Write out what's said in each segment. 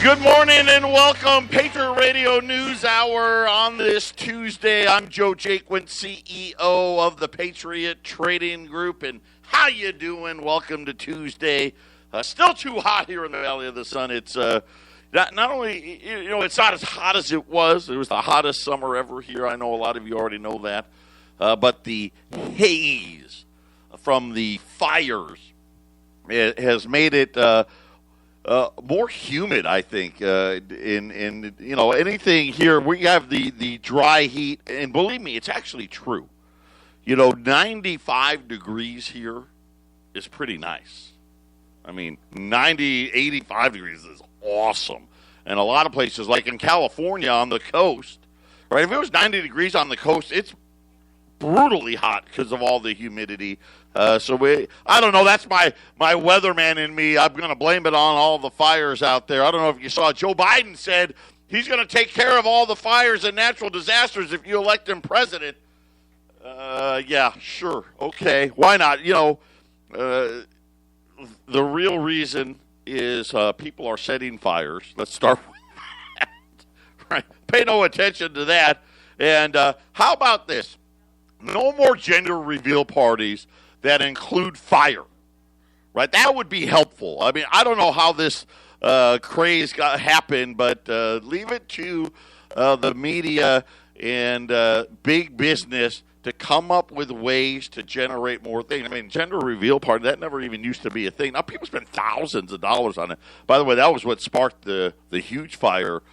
Good morning and welcome, Patriot Radio News Hour on this Tuesday. I'm Joe Jaquin, CEO of the Patriot Trading Group, and how you doing? Welcome to Tuesday. Still too hot here in the Valley of the Sun. It's not only, it's not as hot as it was. It was the hottest summer ever here. I know a lot of you already know that. But the haze from the fires has made it more humid, I think. In anything here, we have the dry heat, and believe me, it's actually true. 95 degrees here is pretty nice. I mean, 90, 85 degrees is awesome. And a lot of places, like in California on the coast, right? If it was 90 degrees on the coast, it's brutally hot because of all the humidity. I don't know. That's my weatherman in me. I'm going to blame it on all the fires out there. I don't know if you saw, Joe Biden said he's going to take care of all the fires and natural disasters if you elect him president. Yeah, sure. Okay. Why not? The real reason is people are setting fires. Let's start with that. Right? Pay no attention to that. And how about this? No more gender reveal parties that include fire, right? That would be helpful. I mean, I don't know how this craze happened, but leave it to the media and big business to come up with ways to generate more things. I mean, gender reveal party, that never even used to be a thing. Now, people spend thousands of dollars on it. By the way, that was what sparked the huge fire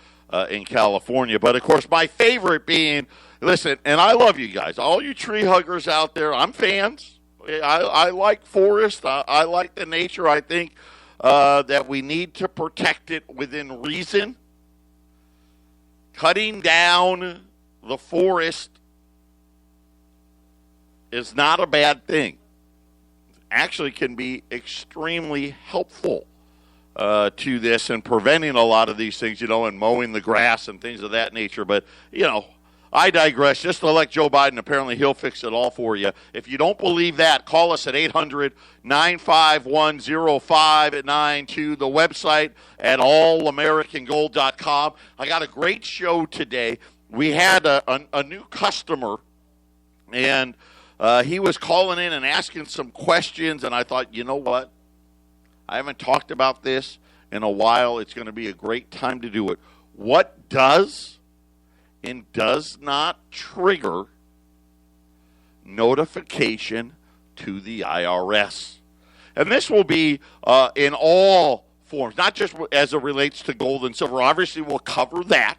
in California. But, of course, my favorite being, listen, and I love you guys, all you tree huggers out there, I'm fans. I like forest. I like the nature. I think that we need to protect it within reason. Cutting down the forest is not a bad thing. Actually can be extremely helpful to this and preventing a lot of these things, and mowing the grass and things of that nature. But, I digress. Just elect Joe Biden. Apparently, he'll fix it all for you. If you don't believe that, call us at 800-951-0592. The website at allamericangold.com. I got a great show today. We had a new customer, and he was calling in and asking some questions, and I thought, you know what? I haven't talked about this in a while. It's going to be a great time to do it. What does and does not trigger notification to the IRS? And this will be in all forms, not just as it relates to gold and silver. Obviously, we'll cover that.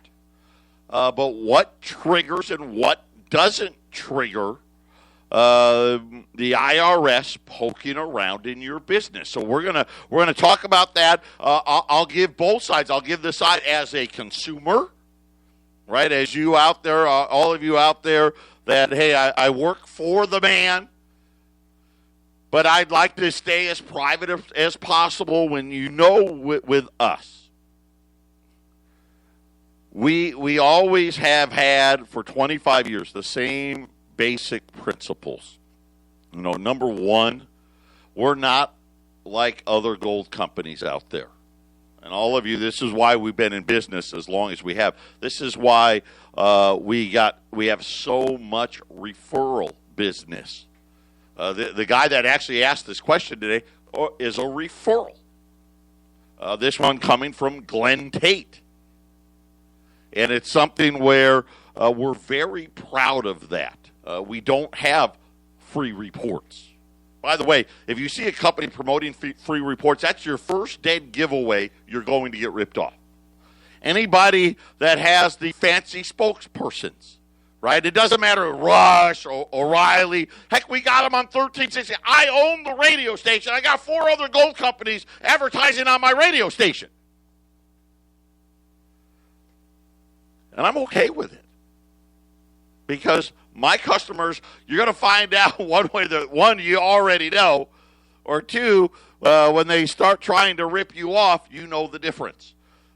But what triggers and what doesn't trigger the IRS poking around in your business. So we're gonna talk about that. I'll give both sides. I'll give the side as a consumer, right? As you out there, all of you out there, that hey, I work for the man, but I'd like to stay as private as possible. When with us, we always have had for 25 years the same basic principles. Number one, we're not like other gold companies out there. And all of you, this is why we've been in business as long as we have. This is why we have so much referral business. The guy that actually asked this question today is a referral. This one coming from Glenn Tate. And it's something where we're very proud of that. We don't have free reports. By the way, if you see a company promoting free reports, that's your first dead giveaway. You're going to get ripped off. Anybody that has the fancy spokespersons, right? It doesn't matter, Rush or O'Reilly. Heck, we got them on 1360. I own the radio station. I got 4 other gold companies advertising on my radio station. And I'm okay with it. Because my customers, you're going to find out one way that, one, you already know, or two, when they start trying to rip you off, you know the difference.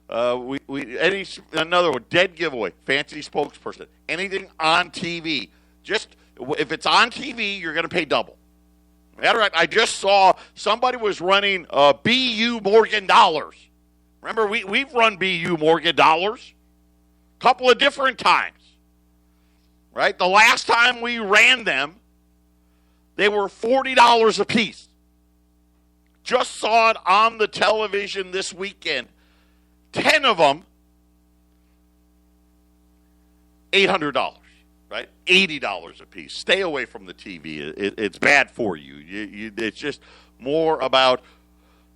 Another one, dead giveaway, fancy spokesperson. Anything on TV, just if it's on TV, you're going to pay double. Matter of fact, I just saw somebody was running BU Morgan dollars, Remember, we've run BU mortgage dollars a couple of different times, right? The last time we ran them, they were $40 a piece. Just saw it on the television this weekend. 10 of them, $800, right? $80 a piece. Stay away from the TV. It's bad for you. It's just more about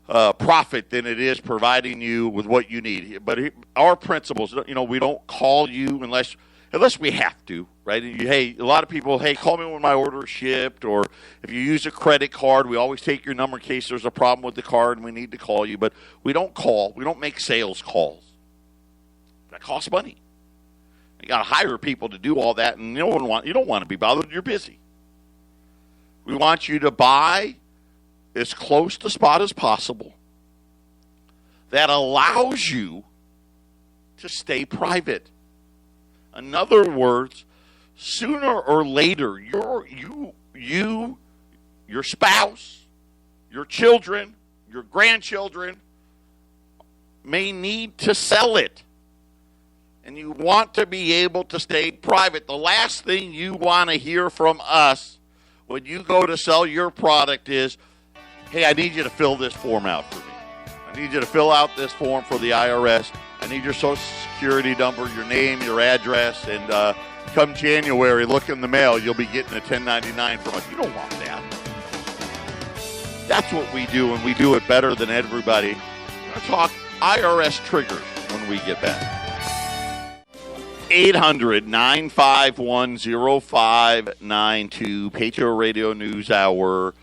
profit than it is providing you with what you need. But our principles, we don't call you unless we have to, right? Hey, a lot of people, hey, call me when my order is shipped, or if you use a credit card, we always take your number in case there's a problem with the card and we need to call you. But we don't call. We don't make sales calls. That costs money. You got to hire people to do all that, and you don't want to be bothered. You're busy. We want you to buy as close to spot as possible. That allows you to stay private. In other words, sooner or later, your spouse, your children, your grandchildren may need to sell it. And you want to be able to stay private. The last thing you want to hear from us when you go to sell your product is, hey, I need you to fill this form out for me. I need you to fill out this form for the IRS. I need your Social Security number, your name, your address, and come January, look in the mail, you'll be getting a 1099 from us. You don't want that. That's what we do, and we do it better than everybody. We're going to talk IRS triggers when we get back. 800-951-0592, Patriot Radio News Hour.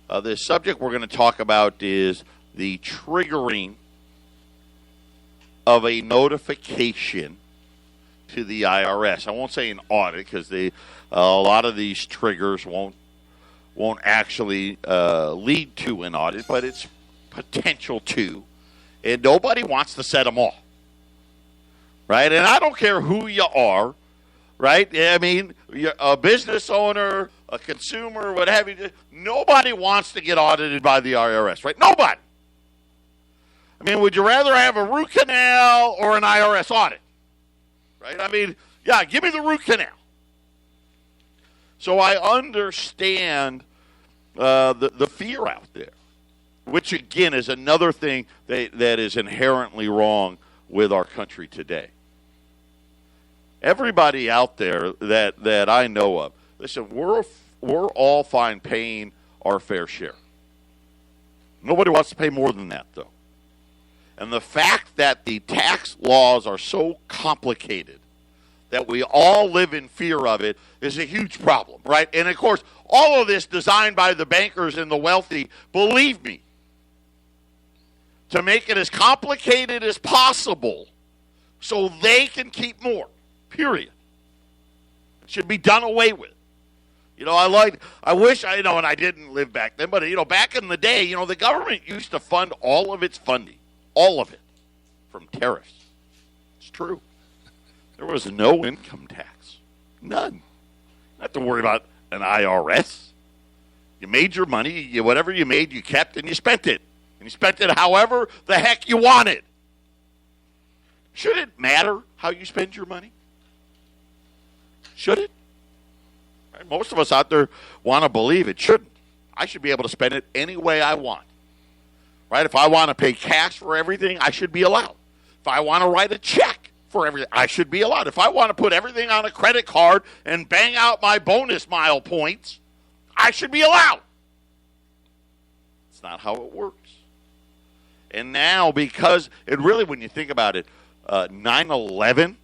The subject we're going to talk about is the triggering of a notification to the IRS. I won't say an audit because a lot of these triggers won't actually lead to an audit, but it's potential to. And nobody wants to set them off. Right? And I don't care who you are, right? I mean, you're a business owner, a consumer, what have you. Nobody wants to get audited by the IRS, right? Nobody. I mean, would you rather have a root canal or an IRS audit? Right? I mean, yeah, give me the root canal. So I understand the fear out there, which, again, is another thing that is inherently wrong with our country today. Everybody out there that I know of, listen, we're all fine paying our fair share. Nobody wants to pay more than that, though. And the fact that the tax laws are so complicated that we all live in fear of it is a huge problem, right? And, of course, all of this designed by the bankers and the wealthy, believe me, to make it as complicated as possible so they can keep more, period. It should be done away with. I wish and I didn't live back then, but, back in the day, the government used to fund all of its funding, all of it, from tariffs. It's true. There was no income tax. None. You don't have to worry about an IRS. You made your money, whatever you made, you kept, and you spent it. And you spent it however the heck you wanted. Should it matter how you spend your money? Should it? Right? Most of us out there want to believe it shouldn't. I should be able to spend it any way I want. Right? If I want to pay cash for everything, I should be allowed. If I want to write a check for everything, I should be allowed. If I want to put everything on a credit card and bang out my bonus mile points, I should be allowed. It's not how it works. And now, because it really, when you think about it, 9/11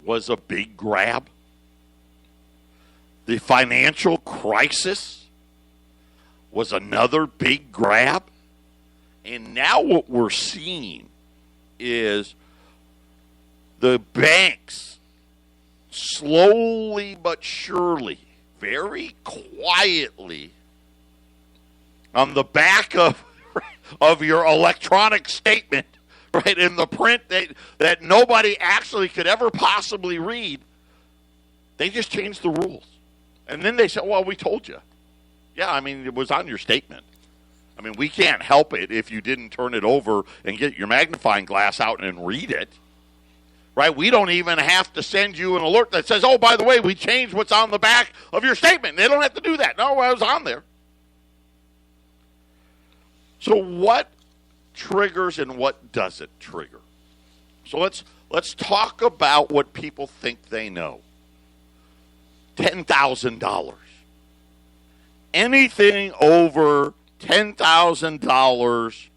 was a big grab. The financial crisis was another big grab. And now what we're seeing is the banks slowly but surely, very quietly, on the back of your electronic statement, right, in the print that nobody actually could ever possibly read, they just changed the rules. And then they said, well, we told you. Yeah, I mean, it was on your statement. I mean, we can't help it if you didn't turn it over and get your magnifying glass out and read it. Right? We don't even have to send you an alert that says, oh, by the way, we changed what's on the back of your statement. They don't have to do that. No, I was on there. So what triggers and what doesn't trigger? So let's talk about what people think they know. $10,000. Anything over $10,000,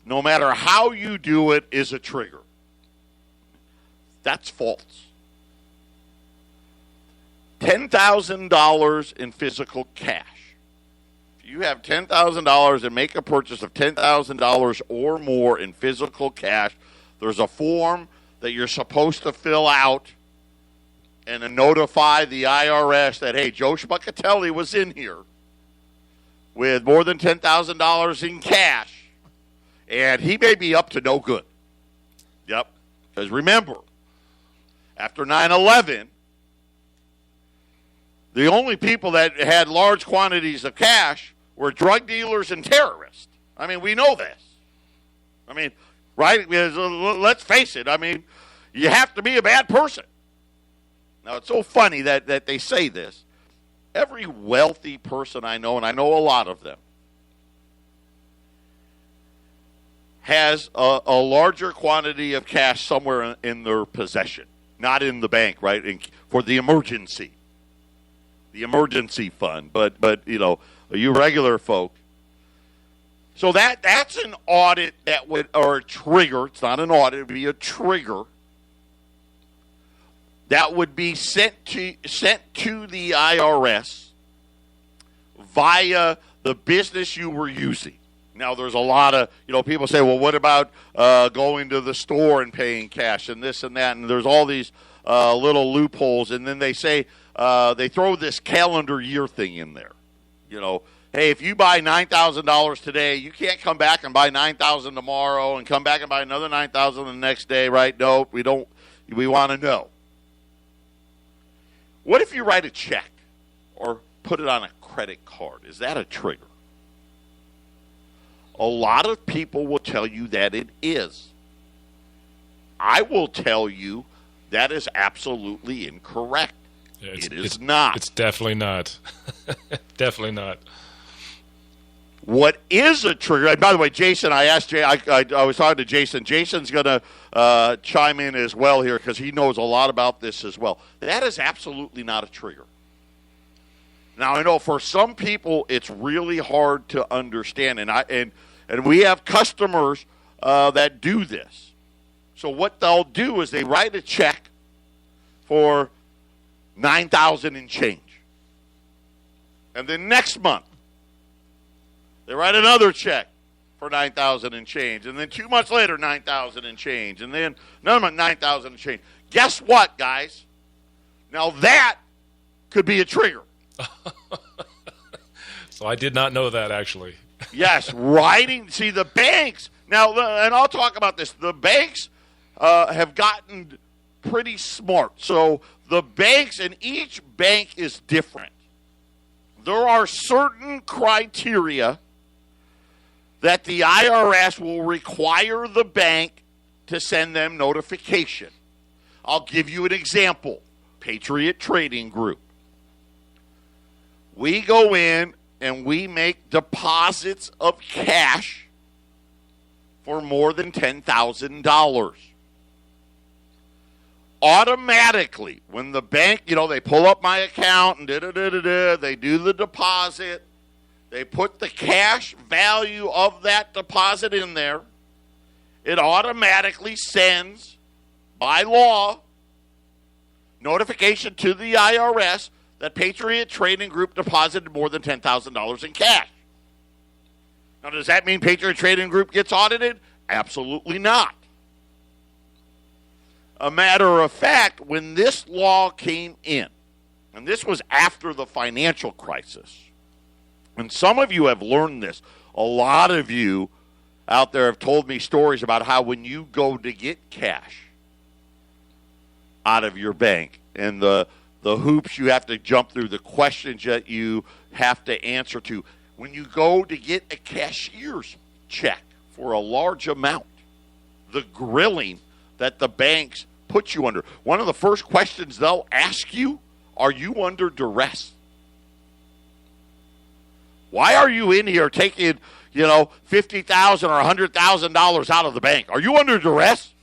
no matter how you do it, is a trigger. That's false. $10,000 in physical cash. If you have $10,000 and make a purchase of $10,000 or more in physical cash, there's a form that you're supposed to fill out and to notify the IRS that, hey, Joe Schmuckatelli was in here with more than $10,000 in cash, and he may be up to no good. Yep. Because remember, after 9/11, the only people that had large quantities of cash were drug dealers and terrorists. I mean, we know this. I mean, right? Let's face it. I mean, you have to be a bad person. Now, it's so funny that they say this. Every wealthy person I know, and I know a lot of them, has a larger quantity of cash somewhere in their possession. Not in the bank, right? For the emergency fund. But you regular folk. So that's an audit that would, or a trigger. It's not an audit. It would be a trigger that would be sent to the IRS via the business you were using. Now, there's a lot of, people say, well, what about going to the store and paying cash and this and that? And there's all these little loopholes. And then they say, they throw this calendar year thing in there. Hey, if you buy $9,000 today, you can't come back and buy $9,000 tomorrow and come back and buy another $9,000 the next day, right? No, we don't. We want to know. What if you write a check or put it on a credit card? Is that a trigger? A lot of people will tell you that it is. I will tell you that is absolutely incorrect. Yeah, it is not. It's definitely not. Definitely not. What is a trigger? And by the way, Jason, I was talking to Jason. Jason's going to chime in as well here because he knows a lot about this as well. That is absolutely not a trigger. Now, I know for some people it's really hard to understand, and we have customers that do this. So what they'll do is they write a check for $9,000 and change, and then next month they write another check for $9,000 and change, and then 2 months later $9,000 and change, and then another month $9,000 and change. Guess what, guys? Now that could be a trigger. So I did not know that, actually. Yes, writing. See, the banks, now, and I'll talk about this, the banks have gotten pretty smart. So the banks, and each bank is different. There are certain criteria that the IRS will require the bank to send them notification. I'll give you an example. Patriot Trading Group. We go in and we make deposits of cash for more than $10,000. Automatically, when the bank, they pull up my account and they do the deposit, they put the cash value of that deposit in there, it automatically sends, by law, notification to the IRS that Patriot Trading Group deposited more than $10,000 in cash. Now, does that mean Patriot Trading Group gets audited? Absolutely not. A matter of fact, when this law came in, and this was after the financial crisis, and some of you have learned this, a lot of you out there have told me stories about how when you go to get cash out of your bank and the hoops you have to jump through, the questions that you have to answer to, when you go to get a cashier's check for a large amount, the grilling that the banks put you under. One of the first questions they'll ask you, are you under duress? Why are you in here taking, $50,000 or $100,000 out of the bank? Are you under duress?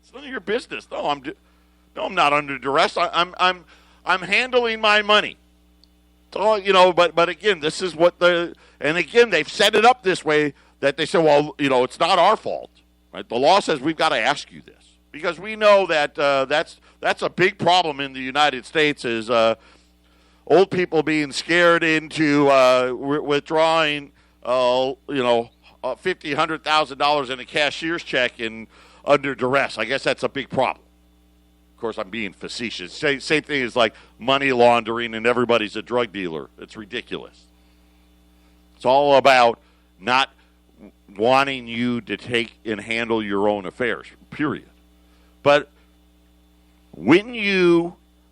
It's none of your business. No, I'm not under duress. I'm handling my money. So, but again, this is what and again, they've set it up this way that they say, well, it's not our fault. Right? The law says we've got to ask you this because we know that that's a big problem in the United States is old people being scared into withdrawing, $50,000, $100,000 in a cashier's check and under duress. I guess that's a big problem. Of course, I'm being facetious. Same thing as like money laundering and everybody's a drug dealer. It's ridiculous. It's all about not wanting you to take and handle your own affairs, period. But when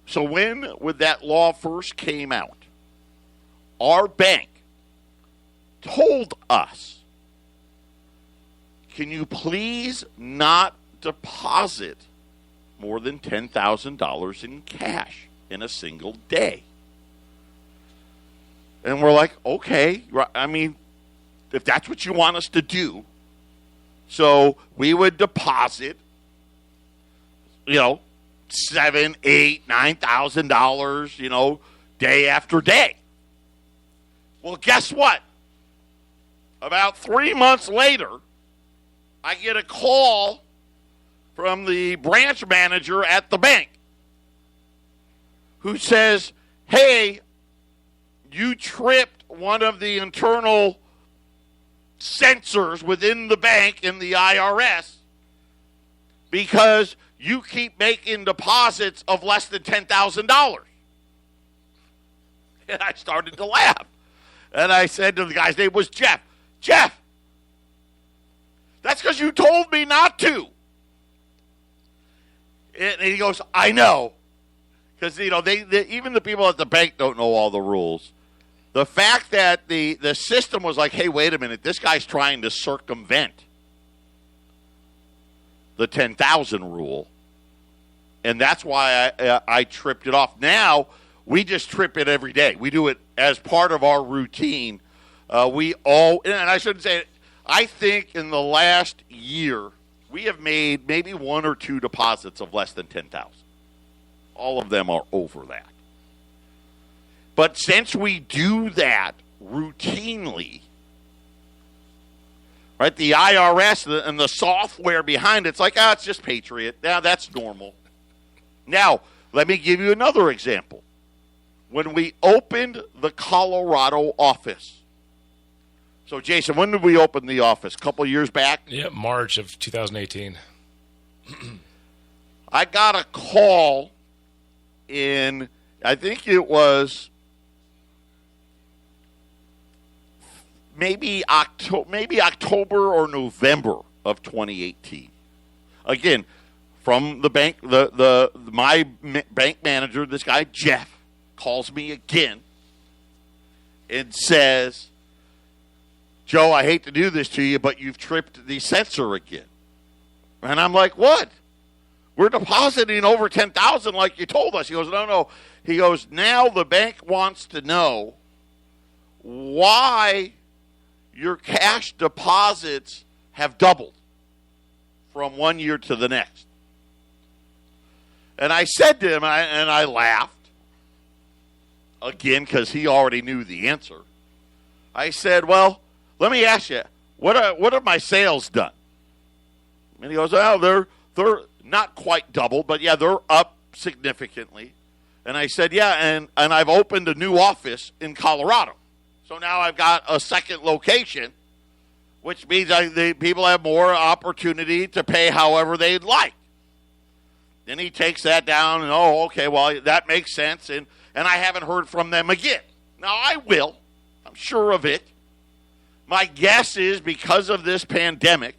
that law first came out, our bank told us, can you please not deposit more than $10,000 in cash in a single day? And we're like, okay, I mean, if that's what you want us to do. So we would deposit, $7,000, $8,000, $9,000, day after day. Well, guess what? About 3 months later, I get a call from the branch manager at the bank who says, hey, you tripped one of the internal sensors within the bank in the IRS because you keep making deposits of less than $10,000. And I started to laugh. And I said to the guy's name was Jeff, that's because you told me not to. And he goes, I know. Because, even the people at the bank don't know all the rules. The fact that the system was like, hey, wait a minute, this guy's trying to circumvent the 10,000 rule. And that's why I tripped it off. Now, we just trip it every day. We do it as part of our routine. And I shouldn't say it, I think in the last year, we have made maybe one or two deposits of less than 10,000. All of them are over that. But since we do that routinely, right, the IRS and the software behind it's like, it's just Patriot. Now, that's normal. Now, let me give you another example. When we opened the Colorado office, so, Jason, when did we open the office? A couple years back? Yeah, March of 2018. I got a call in, I think it was maybe October or November of 2018. Again, from the bank, my bank manager, this guy, Jeff, calls me again and says, Joe, I hate to do this to you, but you've tripped the sensor again. And I'm like, what? We're depositing over $10,000 like you told us. He goes, no. He goes, now the bank wants to know why your cash deposits have doubled from 1 year to the next. And I said to him, and I laughed, again, because he already knew the answer. I said, well, let me ask you, what have my sales done? And he goes, they're not quite doubled, but yeah, they're up significantly. And I said, yeah, and I've opened a new office in Colorado. So now I've got a second location, which means the people have more opportunity to pay however they'd like. Then he takes that down and, okay, well, that makes sense. And I haven't heard from them again. Now, I will. I'm sure of it. My guess is because of this pandemic,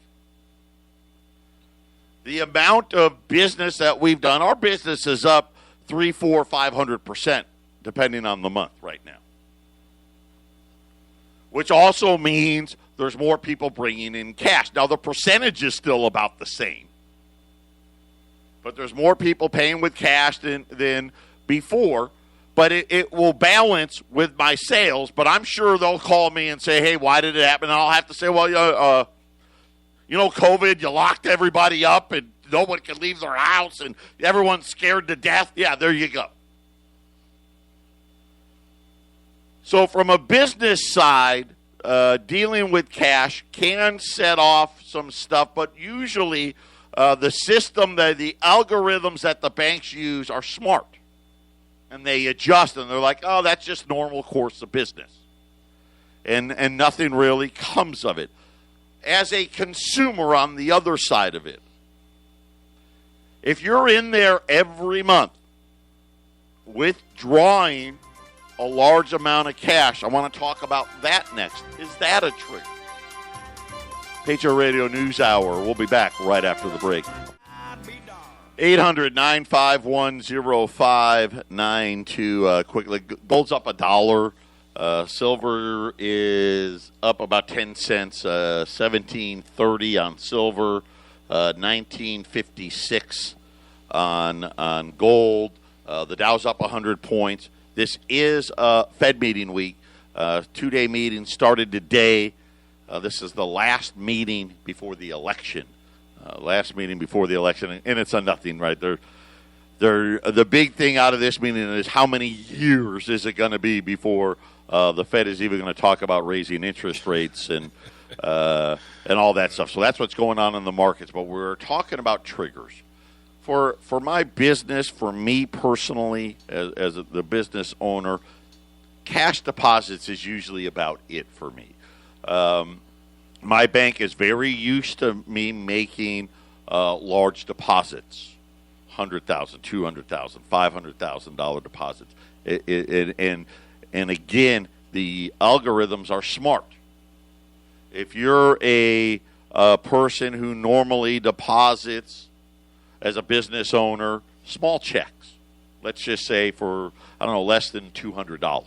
the amount of business that we've done, our business is up 300%, 400%, 500%, depending on the month right now. which also means there's more people bringing in cash. Now, the percentage is still about the same, but there's more people paying with cash than before, but it will balance with my sales. But I'm sure they'll call me and say, hey, why did it happen? And I'll have to say, well, COVID, you locked everybody up and no one can leave their house and everyone's scared to death. Yeah, there you go. So from a business side, dealing with cash can set off some stuff, but usually the system, the algorithms that the banks use are smart. And they adjust, and they're like, oh, that's just normal course of business. And nothing really comes of it. As a consumer on the other side of it, if you're in there every month withdrawing a large amount of cash, I want to talk about that next. Is that a trigger? Patriot Radio News Hour. We'll be back right after the break. 800-951-0592. Quickly, gold's up $1. Silver is up about 10 cents. 17.30 on silver. 19.56 on gold. The Dow's up 100 points. This is Fed meeting week. 2-day meeting started today. This is the last meeting before the election. And it's a nothing, right? The big thing out of this meeting is how many years is it going to be before the Fed is even going to talk about raising interest rates and all that stuff. So that's what's going on in the markets. But we're talking about triggers. For my business, for me personally, as the business owner, cash deposits is usually about it for me. My bank is very used to me making large deposits, $100,000, $200,000, $500,000 deposits. And again, the algorithms are smart. If you're a person who normally deposits as a business owner small checks, let's just say for, less than $200,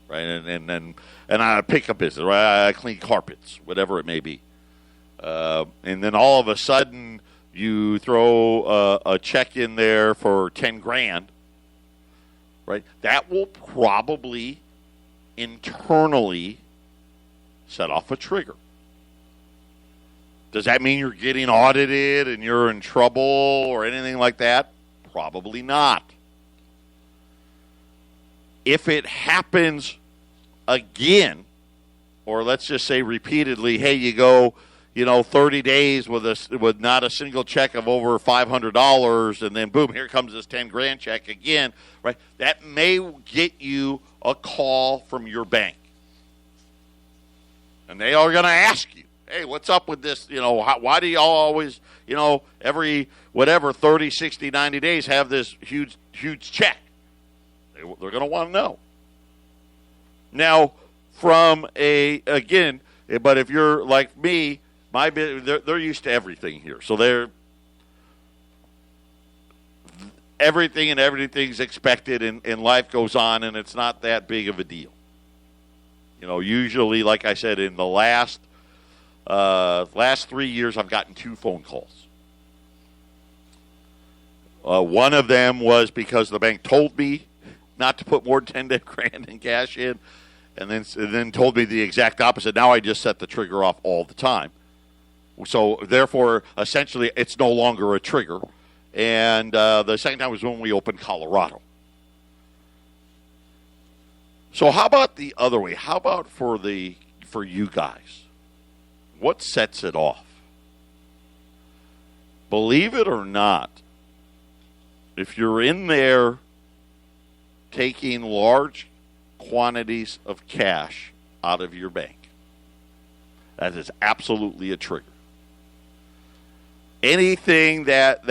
right? And I pick a business, right? I clean carpets, whatever it may be. And then all of a sudden you throw a check in there for $10,000, right? That will probably internally set off a trigger. Does that mean you're getting audited and you're in trouble or anything like that? Probably not. If it happens again, or let's just say repeatedly, hey, you go, 30 days with not a single check of over $500, and then boom, here comes this $10,000 check again, right? That may get you a call from your bank, and they are going to ask you, hey, what's up with this? Why do y'all always, every 30, 60, 90 days have this huge check? They're going to want to know. Now, but if you're like me, they're used to everything here. So everything's expected, and life goes on, and it's not that big of a deal. Usually, like I said, in the last 3 years, I've gotten 2 phone calls. One of them was because the bank told me not to put more than $10,000 in cash in, and then told me the exact opposite. Now I just set the trigger off all the time. So therefore, essentially, it's no longer a trigger. And the second time was when we opened Colorado. So how about the other way? How about for you guys? What sets it off? Believe it or not, if you're in there taking large quantities of cash out of your bank, that is absolutely a trigger. Anything that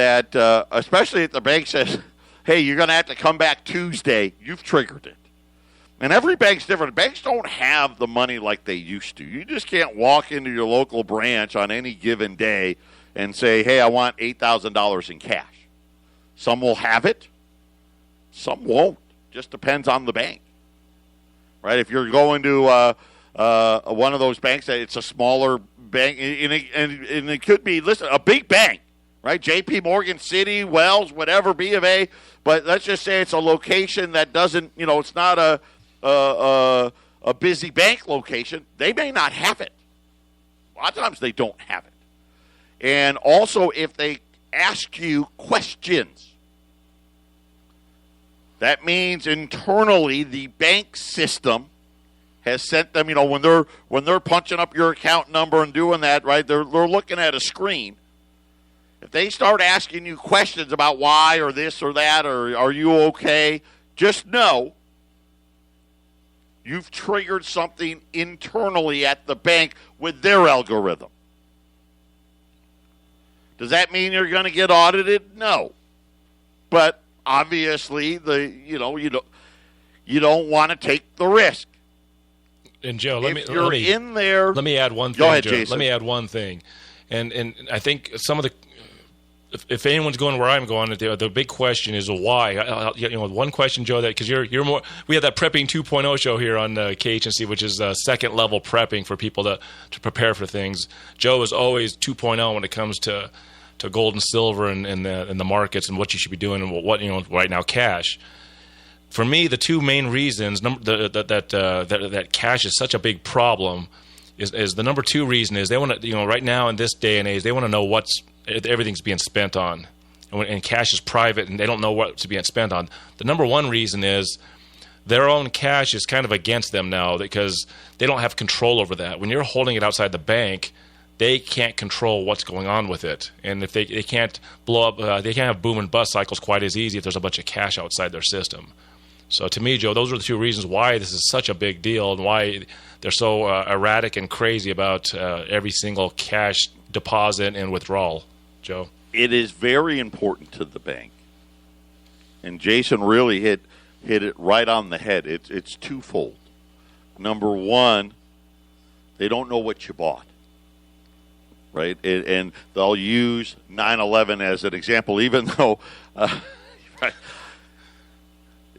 especially if the bank says, hey, you're going to have to come back Tuesday, you've triggered it. And every bank's different. Banks don't have the money like they used to. You just can't walk into your local branch on any given day and say, hey, I want $8,000 in cash. Some will have it. Some won't. Just depends on the bank. Right? If you're going to one of those banks that it's a smaller bank, and it could be, listen, a big bank, right? J.P. Morgan, Citi, Wells, whatever, B of A. But let's just say it's a location that doesn't, it's not a busy bank location. They may not have it. A lot of times they don't have it. And also, if they ask you questions, that means internally the bank system has sent them, when they're punching up your account number and doing that, right, they're looking at a screen. If they start asking you questions about why or this or that or are you okay, just know you've triggered something internally at the bank with their algorithm. Does that mean you're going to get audited? No. But obviously, you don't want to take the risk. And Joe, let me add one thing. Go ahead, Joe. Jason. Let me add one thing, and I think some of the, if anyone's going where I'm going, the big question is why. One question, Joe, that because you're more. We have that prepping 2.0 show here on KHNC, which is second level prepping for people to prepare for things. Joe is always 2.0 when it comes to gold and silver and the markets and what you should be doing and what right now cash. For me, the two main reasons that cash is such a big problem is the number two reason is they want to, right now in this day and age, they want to know everything's being spent on. And cash is private and they don't know what's being spent on. The number one reason is their own cash is kind of against them now because they don't have control over that. When you're holding it outside the bank, they can't control what's going on with it. And if they can't blow up, they can't have boom and bust cycles quite as easy if there's a bunch of cash outside their system. So to me, Joe, those are the two reasons why this is such a big deal and why they're so erratic and crazy about every single cash deposit and withdrawal, Joe. It is very important to the bank. And Jason really hit it right on the head. It's twofold. Number one, they don't know what you bought. Right? And they'll use 9/11 as an example, even though right,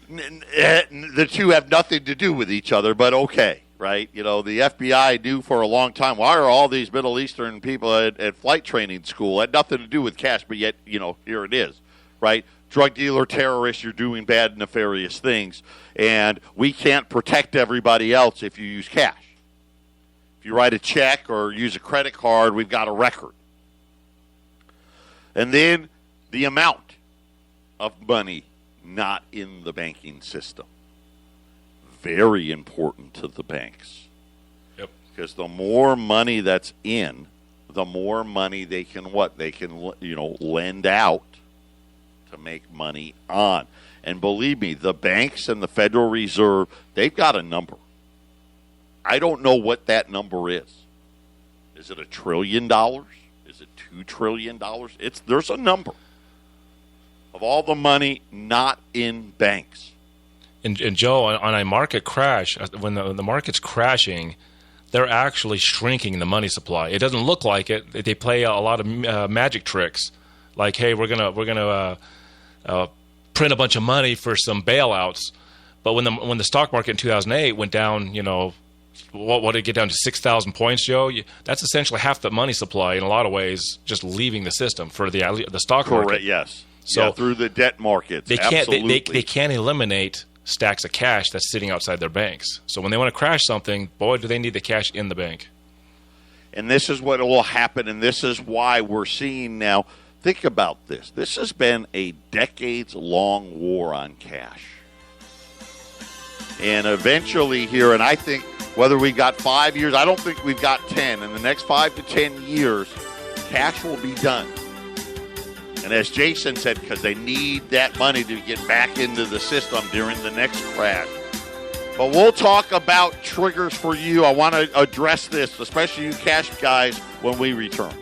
the two have nothing to do with each other, but okay, right? The FBI knew for a long time, why are all these Middle Eastern people at flight training school? It had nothing to do with cash, but yet, here it is, right? Drug dealer, terrorists, you're doing bad, nefarious things, and we can't protect everybody else if you use cash. If you write a check or use a credit card, we've got a record. And then the amount of money not in the banking system. Very important to the banks. Yep. Because the more money that's in, the more money they can lend out to make money on. And believe me, the banks and the Federal Reserve, they've got a number. I don't know what that number is. Is it $1 trillion? Is it $2 trillion? There's a number of all the money not in banks. And Joe, on a market crash, when the market's crashing, they're actually shrinking the money supply. It doesn't look like it. They play a lot of magic tricks, like, hey, we're gonna print a bunch of money for some bailouts. But when the stock market in 2008 went down, what did it get down to 6,000 points, Joe? That's essentially half the money supply in a lot of ways, just leaving the system for the stock market. Correct. Yes. So through the debt markets, they can't eliminate stacks of cash that's sitting outside their banks. So when they want to crash something, boy, do they need the cash in the bank. And this is what will happen, and this is why we're seeing now. Think about this. This has been a decades-long war on cash. And eventually here, and I think whether we got 5 years, I don't think we've got 10. In the next 5 to 10 years, cash will be done. And as Jason said, because they need that money to get back into the system during the next crash. But we'll talk about triggers for you. I want to address this, especially you cash guys, when we return.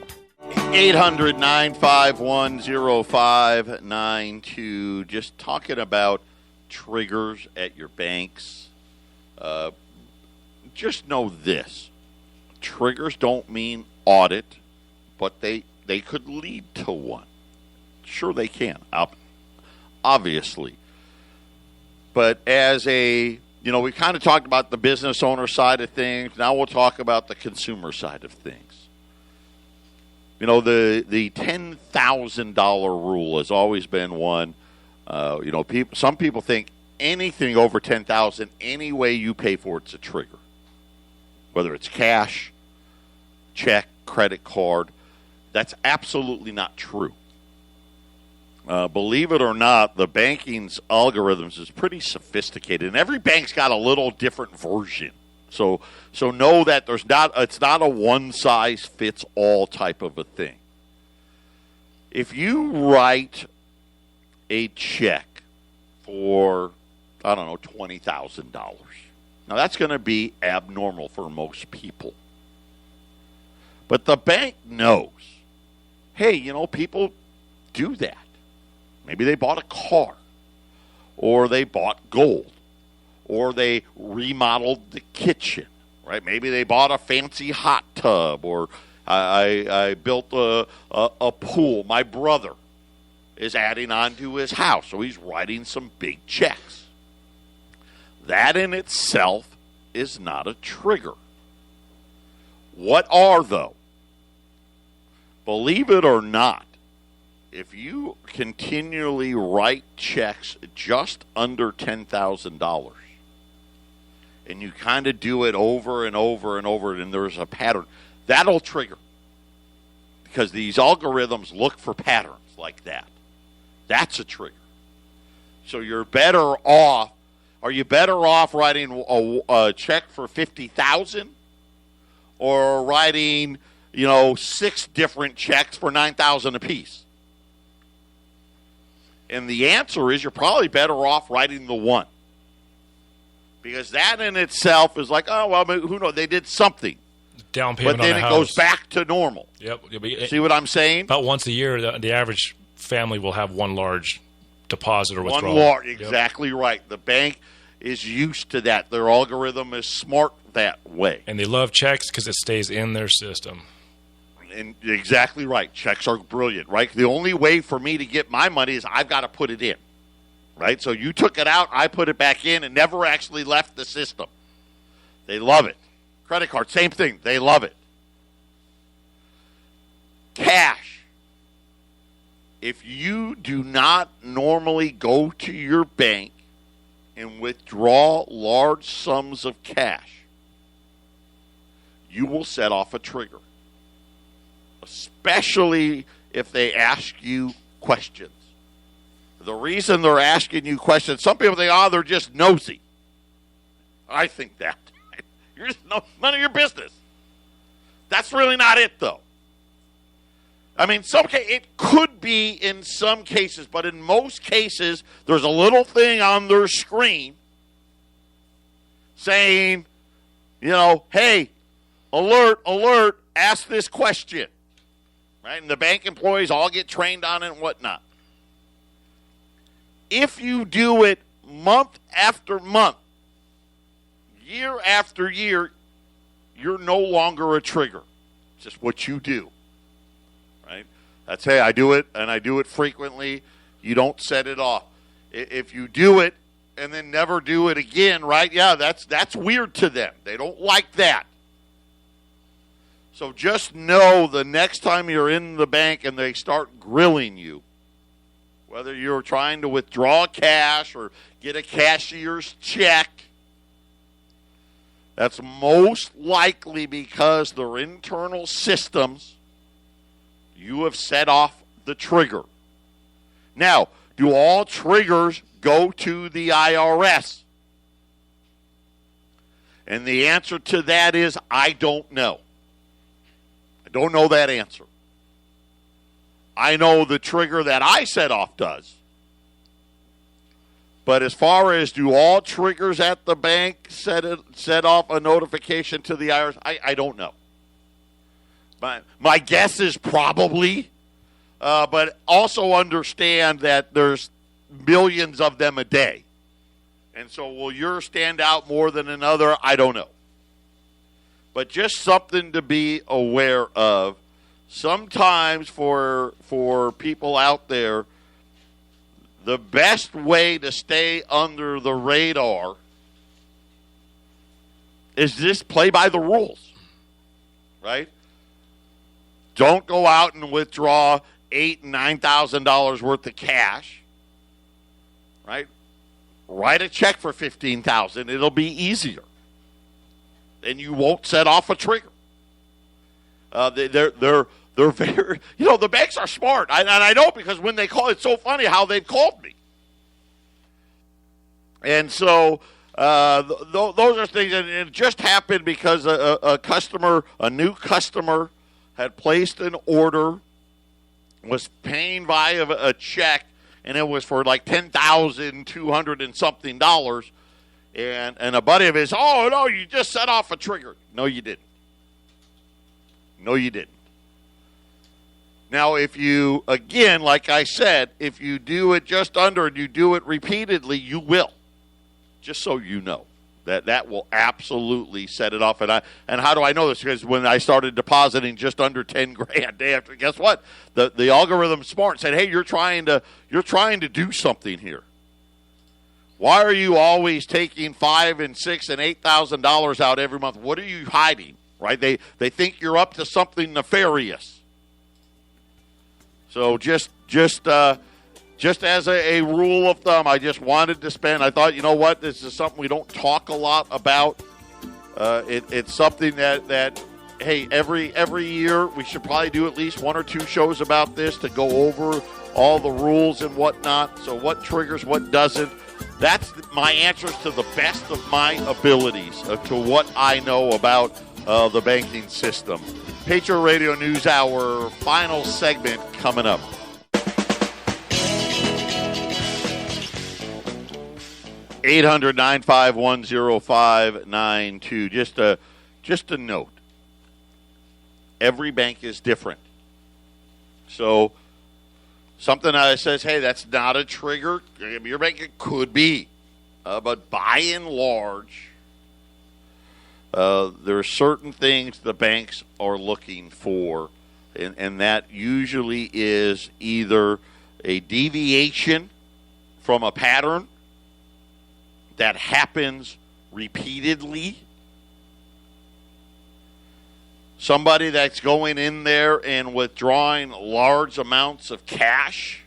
800-951-0592. Just talking about triggers at your banks. Just know this. Triggers don't mean audit, but they could lead to one. Sure they can, obviously. But as a We kind of talked about the business owner side of things. Now we'll talk about the consumer side of things. The $10,000 rule has always been one. Some people think anything over $10,000, any way you pay for it's a trigger. Whether it's cash, check, credit card, that's absolutely not true. Believe it or not, the banking's algorithms is pretty sophisticated, and every bank's got a little different version. So know that it's not a one-size-fits-all type of a thing. If you write a check for, I don't know, $20,000, now that's going to be abnormal for most people. But the bank knows, hey, people do that. Maybe they bought a car, or they bought gold, or they remodeled the kitchen, right? Maybe they bought a fancy hot tub, or I built a pool. My brother is adding on to his house, so he's writing some big checks. That in itself is not a trigger. What are, though? Believe it or not, if you continually write checks just under $10,000 and you kind of do it over and over and over and there's a pattern, that'll trigger. Because these algorithms look for patterns like that. That's a trigger. So you're better off. Are you better off writing a check for $50,000 or writing, 6 different checks for $9,000 apiece? And the answer is you're probably better off writing the one. Because that in itself is like, oh, well, who knows? They did something. Down payment but then on it house goes back to normal. Yep. See what I'm saying? About once a year, the average family will have one large deposit or withdrawal. Exactly right. The bank is used to that. Their algorithm is smart that way. And they love checks because it stays in their system. And exactly right. Checks are brilliant, right? The only way for me to get my money is I've got to put it in, right? So you took it out, I put it back in, and never actually left the system. They love it. Credit card, same thing. They love it. Cash. If you do not normally go to your bank and withdraw large sums of cash, you will set off a trigger. Especially if they ask you questions. The reason they're asking you questions, some people think, they're just nosy. I think that. You're just none of your business. That's really not it, though. I mean, it could be in some cases, but in most cases, there's a little thing on their screen saying, hey, alert, alert, ask this question. Right? And the bank employees all get trained on it and whatnot. If you do it month after month, year after year, you're no longer a trigger. It's just what you do. Right? That's, hey, I do it, and I do it frequently. You don't set it off. If you do it and then never do it again, right? Yeah, that's weird to them. They don't like that. So just know the next time you're in the bank and they start grilling you, whether you're trying to withdraw cash or get a cashier's check, that's most likely because their internal systems, you have set off the trigger. Now, do all triggers go to the IRS? And the answer to that is, I don't know. I don't know that answer. I know the trigger that I set off does. But as far as do all triggers at the bank set off a notification to the IRS, I don't know. My guess is probably, but also understand that there's millions of them a day. And so will yours stand out more than another? I don't know. But just something to be aware of. Sometimes for people out there, the best way to stay under the radar is just play by the rules, right? Don't go out and withdraw $8,000 and $9,000 worth of cash, right? Write a check for $15,000. It'll be easier, and you won't set off a trigger. They're very, the banks are smart, and I know because when they call, it's so funny how they've called me, and so those are things, and it just happened because a new customer had placed an order, was paying via a check, and it was for like $10,200 and something dollars. And a buddy of his, oh, no, you just set off a trigger. No, you didn't. No, you didn't. Now, if you, again, like I said, if you do it just under and you do it repeatedly, you will. Just so you know. That will absolutely set it off. And how do I know this? Because when I started depositing just under $10,000 day after, guess what? The algorithm's smart and said, hey, you're trying to do something here. Why are you always taking $5,000 and $6,000 and $8,000 out every month? What are you hiding? Right? They think you're up to something nefarious. So just as a rule of thumb, I just wanted to spend. I thought, you know what, this is something we don't talk a lot about. It's something that hey, every year we should probably do at least 1 or 2 shows about this to go over all the rules and whatnot. So what triggers, what doesn't. That's my answers to the best of my abilities to what I know about the banking system. Patriot Radio News Hour, final segment coming up. $800-951-0592. Just a note. Every bank is different. So something that says, hey, that's not a trigger. Your bank, it could be. But by and large, there are certain things the banks are looking for. And that usually is either a deviation from a pattern that happens repeatedly. Somebody that's going in there and withdrawing large amounts of cash.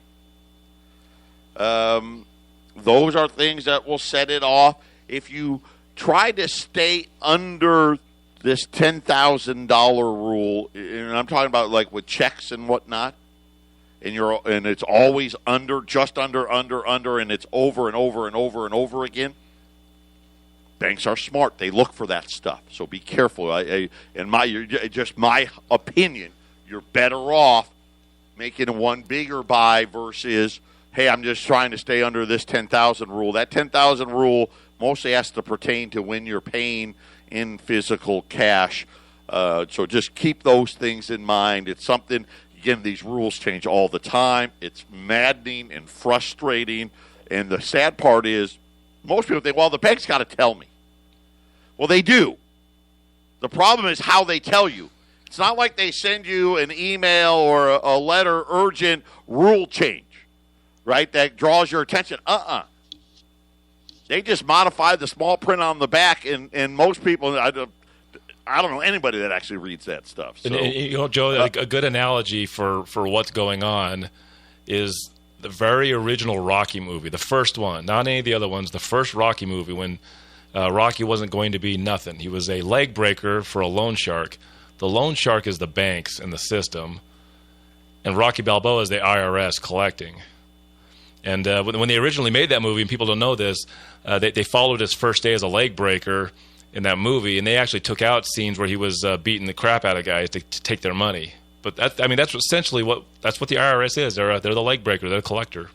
Those are things that will set it off. If you try to stay under this $10,000 rule, and I'm talking about like with checks and whatnot, and it's always under, just under, and it's over and over and over and over again. Banks are smart; they look for that stuff. So be careful. Just my opinion, you're better off making one bigger buy versus, hey, I'm just trying to stay under this 10,000 rule. That 10,000 rule mostly has to pertain to when you're paying in physical cash. So just keep those things in mind. It's something. Again, these rules change all the time. It's maddening and frustrating. And the sad part is most people think, well, the bank's got to tell me. Well, they do. The problem is how they tell you. It's not like they send you an email or a letter, urgent rule change, right, that draws your attention. They just modify the small print on the back, and most people, I don't know anybody that actually reads that stuff. So, and Joe, a good analogy for what's going on is the very original Rocky movie, the first one, not any of the other ones, the first Rocky movie when Rocky wasn't going to be nothing. He was a leg breaker for a loan shark. The loan shark is the banks and the system, and Rocky Balboa is the IRS collecting. And when they originally made that movie, and people don't know this, they followed his first day as a leg breaker in that movie, and they actually took out scenes where he was beating the crap out of guys to take their money. But that's essentially what the IRS is. They're the leg breaker. They're the collector.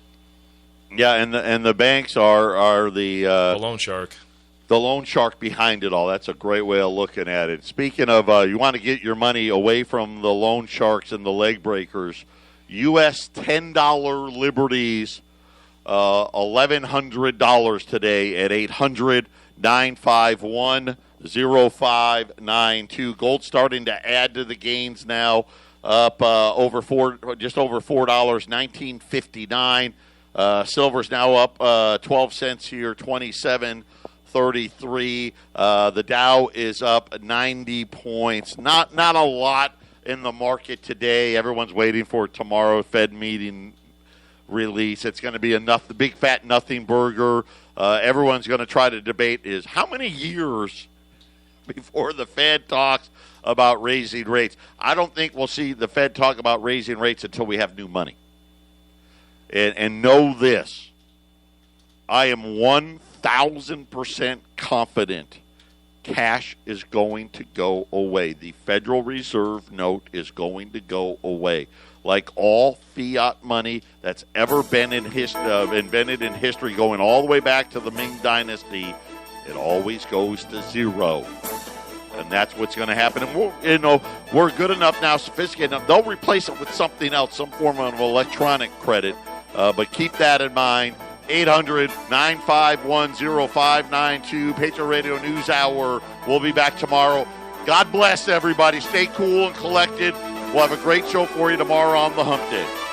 Yeah, and the banks are the loan shark. The loan shark behind it all. That's a great way of looking at it. Speaking of, you want to get your money away from the loan sharks and the leg breakers. U.S. $10 liberties, $1,100 today at 800-951-0592. Gold starting to add to the gains now, up just over $4, $19.59. Silver's now up 12 cents here, 27.35. 133. The Dow is up 90 points. Not a lot in the market today. Everyone's waiting for tomorrow Fed meeting release. It's going to be the big fat nothing burger. Everyone's going to try to debate is how many years before the Fed talks about raising rates. I don't think we'll see the Fed talk about raising rates until we have new money. And know this, I am 1,000% confident cash is going to go away. The Federal Reserve note is going to go away. Like all fiat money that's ever been invented in history, going all the way back to the Ming Dynasty, it always goes to zero. And that's what's going to happen. And we're good enough now, sophisticated enough. They'll replace it with something else, some form of electronic credit. But keep that in mind. 800-951-0592, Patriot Radio News Hour. We'll be back tomorrow. God bless everybody. Stay cool and collected. We'll have a great show for you tomorrow on the Hump Day.